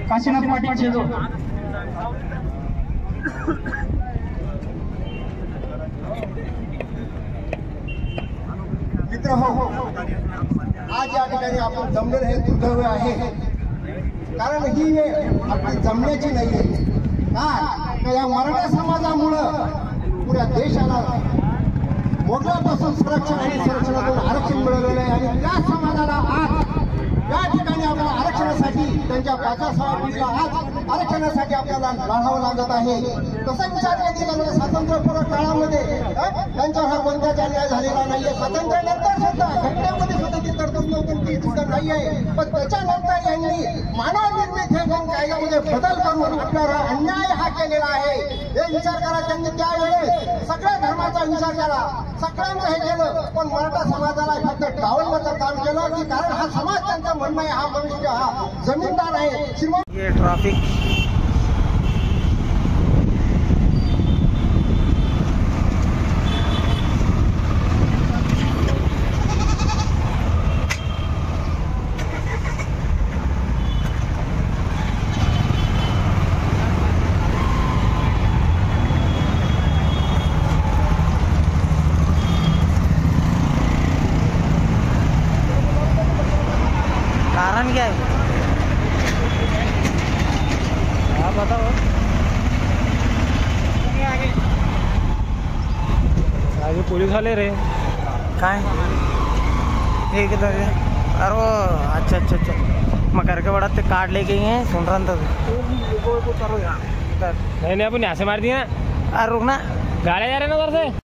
काशीनाथ पाटील शेजो मित्र हो, आज या ठिकाणी आपण जमलेलं हे दुर्दैव आहे, कारण ही वेळ आपली जमण्याची नाही आहे का या मराठा समाजामुळं पुऱ्या देशाला मोगलापासून संरक्षण आणि संरक्षणातून आरक्षण मिळालेलं आहे आणि त्या समाजाला आज या ठिकाणी आपल्या आरक्षणासाठी त्यांच्या 5व्या पिढीला आज आरक्षणासाठी आपल्याला लढावं लागत आहे। तसा विचार कधी झाला स्वातंत्र्यपूर्व काळामध्ये त्यांच्यावर हा कोणताच अन्याय झालेला नाहीये। स्वातंत्र्यानंतर सुद्धा घटनेमध्ये सुद्धा ती तरतूद नव्हती, ती सुद्धा नाही आहे, पण त्याच्यानंतर यांनी मानव निर्मित हे दोन कायद्यामध्ये बदल करून आपल्याला अन्याय हा केलेला आहे। हे विचार करा, त्यांनी त्यावेळेस सगळ्या धर्माचा विचार केला, सगळ्यांचं हे केलं, पण मराठा समाजाला फक्त डावलण्याचं काम केलं की कारण हा समाज त्यांचा म्हणणं आहे, हा मनुष्य हा जमीनदार आहे श्रीमंत। ये ट्रैफिक कारण क्या है आप बताओ। आगे पुलिस वाले रे काय हे किधर है? अरे वो अच्छा अच्छा अच्छा मैं करके बड़ा ते कार्ड लेके गए हैं, सुन रहा था नहीं अपन यहाँ से मार दिया। अरे रुकना, गाड़ियाँ जा रहे ना उधर से।